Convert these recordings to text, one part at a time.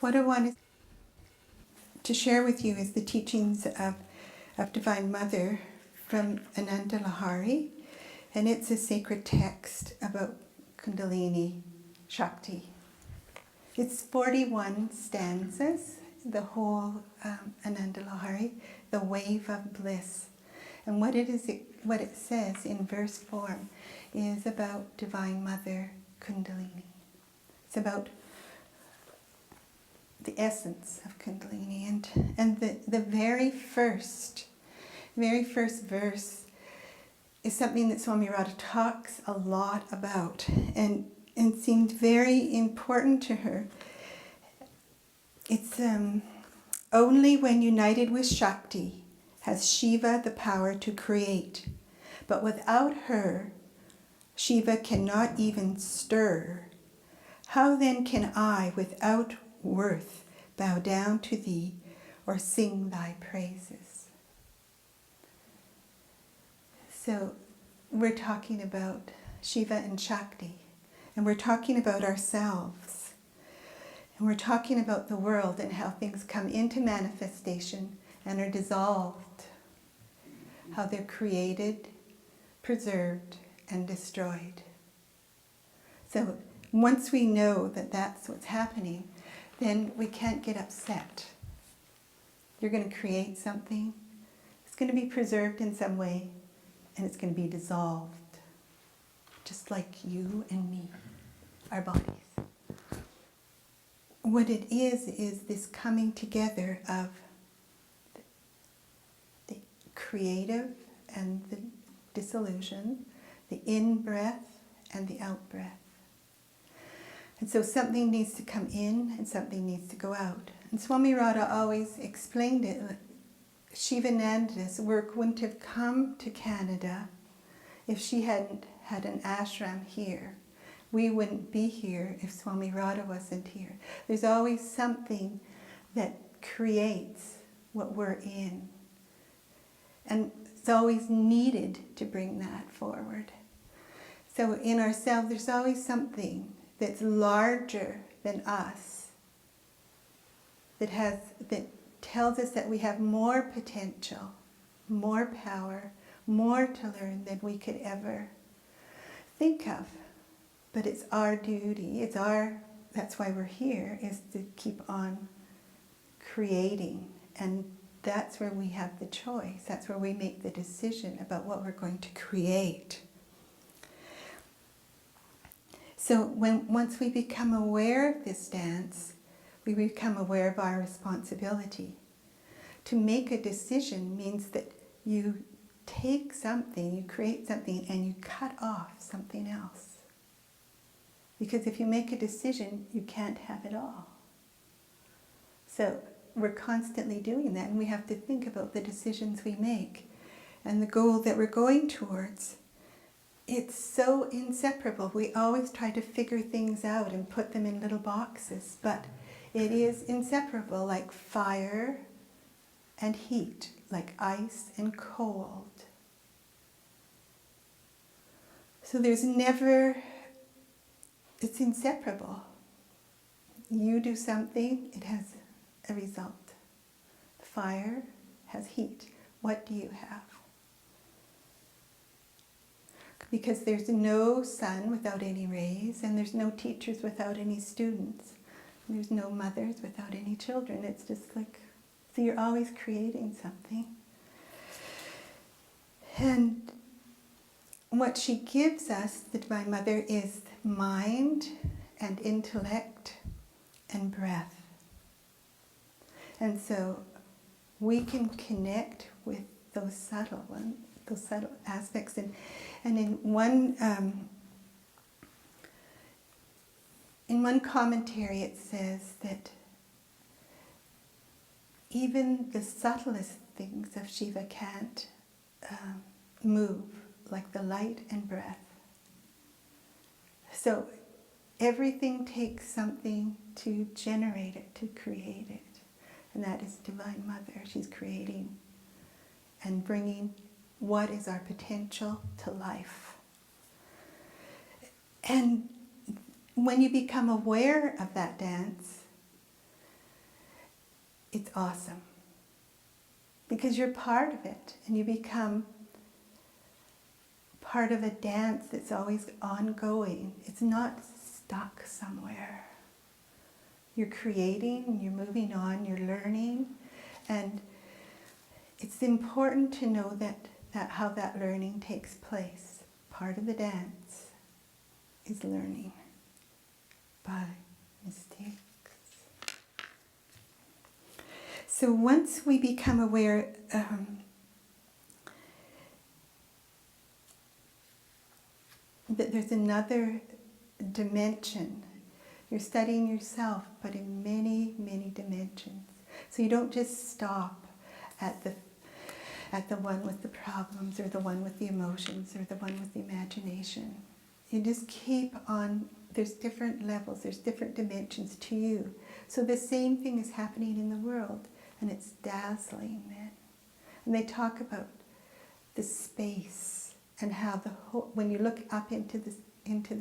What I want to share with you is the teachings of Divine Mother from Ananda Lahari, and it's a sacred text about Kundalini Shakti. It's 41 stanzas, the whole Ananda Lahari, the Wave of Bliss. And what it says in verse form is about Divine Mother Kundalini. It's about the essence of Kundalini, and the very first verse is something that Swami Radha talks a lot about and seemed very important to her. It's only when united with Shakti has Shiva the power to create, but without her Shiva cannot even stir. How then can I, without worth, bow down to thee or sing thy praises? So we're talking about Shiva and Shakti, and we're talking about ourselves, and we're talking about the world and how things come into manifestation and are dissolved, how they're created, preserved, and destroyed. So once we know that that's what's happening, then we can't get upset. You're going to create something, it's going to be preserved in some way, and it's going to be dissolved, just like you and me, our bodies. What it is this coming together of the creative and the dissolution, the in-breath and the out-breath. And so something needs to come in and something needs to go out. And Swami Radha always explained it. Shivananda's work wouldn't have come to Canada if she hadn't had an ashram here. We wouldn't be here if Swami Radha wasn't here. There's always something that creates what we're in. And it's always needed to bring that forward. So in ourselves, there's always something that's larger than us, that tells us that we have more potential, more power, more to learn than we could ever think of. But it's our duty, that's why we're here, is to keep on creating. And that's where we have the choice. That's where we make the decision about what we're going to create. So once we become aware of this dance, we become aware of our responsibility. To make a decision means that you take something, you create something, and you cut off something else. Because if you make a decision, you can't have it all. So we're constantly doing that, and we have to think about the decisions we make and the goal that we're going towards. It's so inseparable. We always try to figure things out and put them in little boxes, but it is inseparable, like fire and heat, like ice and cold. So it's inseparable. You do something, it has a result. Fire has heat. What do you have? Because there's no sun without any rays, and there's no teachers without any students. And there's no mothers without any children. It's just like, so you're always creating something. And what she gives us, the Divine Mother, is mind and intellect and breath. And so we can connect with those subtle aspects. And in one commentary it says that even the subtlest things of Shiva can't move, like the light and breath. So everything takes something to generate it, to create it. And that is Divine Mother. She's creating and bringing what is our potential to life. And when you become aware of that dance, awesome. Because you're part of it, and you become part of a dance that's always ongoing. It's not stuck somewhere. You're creating, you're moving on, you're learning, and it's important to know that how that learning takes place. Part of the dance is learning by mistakes. So once we become aware that there's another dimension, you're studying yourself, but in many, many dimensions. So you don't just stop at the one with the problems, or the one with the emotions, or the one with the imagination. You just keep on. There's different levels, there's different dimensions to you. So the same thing is happening in the world, and it's dazzling then. And they talk about the space and how the whole, when you look up into the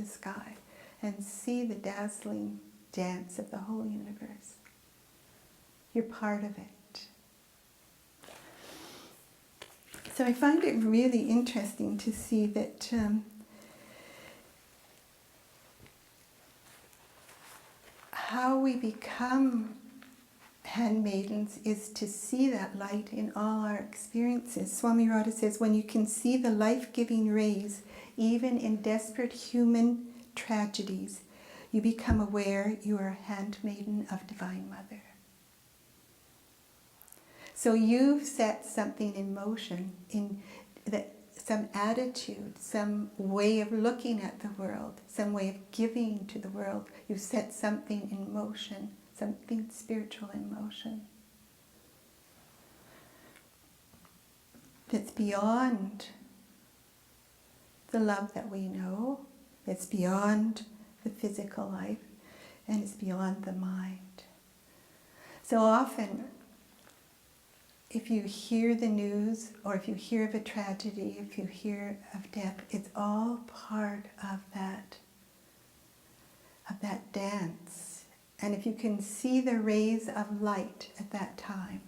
sky and see the dazzling dance of the whole universe, you're part of it. So I find it really interesting to see that how we become handmaidens is to see that light in all our experiences. Swami Radha says, when you can see the life-giving rays, even in desperate human tragedies, you become aware you are a handmaiden of Divine Mother. So you've set something in motion, some attitude, some way of looking at the world, some way of giving to the world. You've set something in motion, something spiritual in motion. That's beyond the love that we know, it's beyond the physical life, and it's beyond the mind. So often, if you hear the news, or if you hear of a tragedy, if you hear of death, it's all part of that dance. And if you can see the rays of light at that time,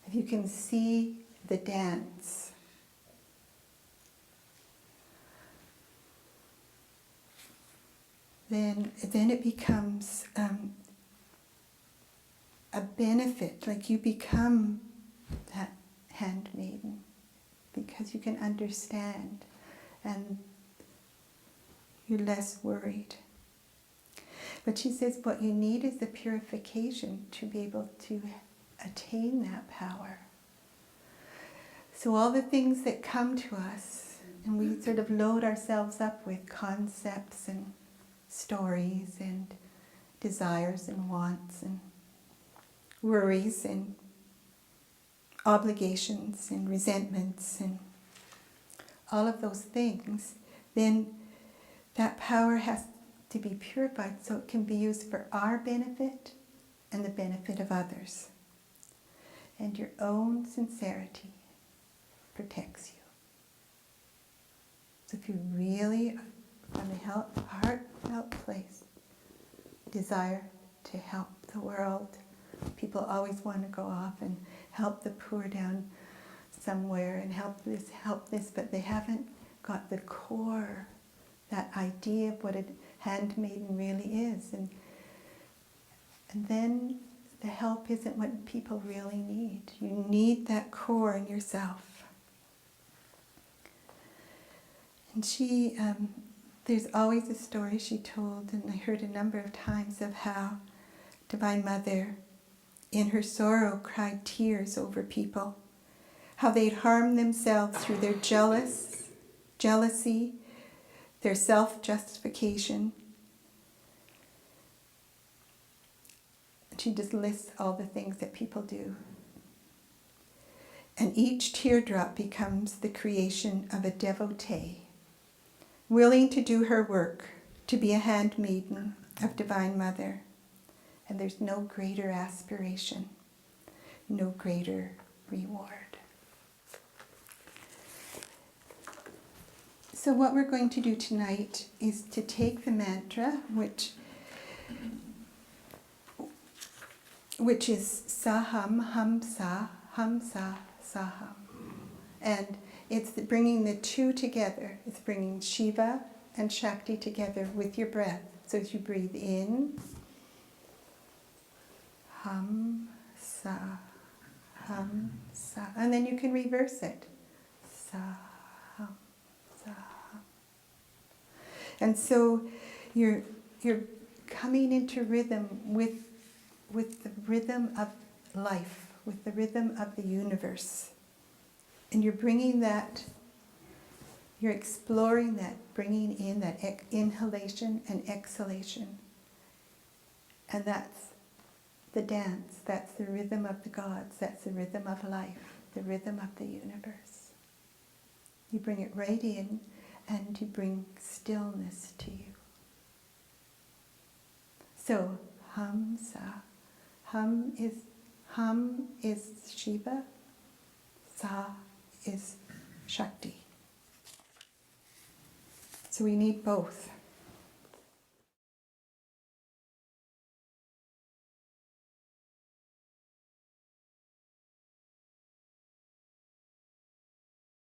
if you can see the dance, then it becomes a benefit, like you become that handmaiden because you can understand and you're less worried. But she says what you need is the purification to be able to attain that power. So all the things that come to us, and we sort of load ourselves up with concepts and stories and desires and wants and worries and obligations and resentments and all of those things, then that power has to be purified so it can be used for our benefit and the benefit of others. And your own sincerity protects you. So if you really, from a heartfelt place, desire to help the world, people always want to go off and help the poor down somewhere and help this, but they haven't got the core, that idea of what a handmaiden really is. And then the help isn't what people really need. You need that core in yourself. And she, there's always a story she told, and I heard a number of times, of how Divine Mother, in her sorrow, cried tears over people, how they'd harmed themselves through their jealousy, their self-justification. She just lists all the things that people do. And each teardrop becomes the creation of a devotee, willing to do her work, to be a handmaiden of Divine Mother. And there's no greater aspiration, no greater reward. So what we're going to do tonight is to take the mantra, which which is Saham, Hum Sa, Saham. And it's bringing the two together. It's bringing Shiva and Shakti together with your breath. So as you breathe in, Hum Sa, Hum Sa. And then you can reverse it. Sa, Hum, Sa, Hum. And so you're coming into rhythm with the rhythm of life, with the rhythm of the universe. And you're bringing that, you're exploring that, bringing in that inhalation and exhalation. And that's the dance, that's the rhythm of the gods, that's the rhythm of life, the rhythm of the universe. You bring it right in and you bring stillness to you. So, Hum Sa. Hum is Shiva, Sa is Shakti. So we need both.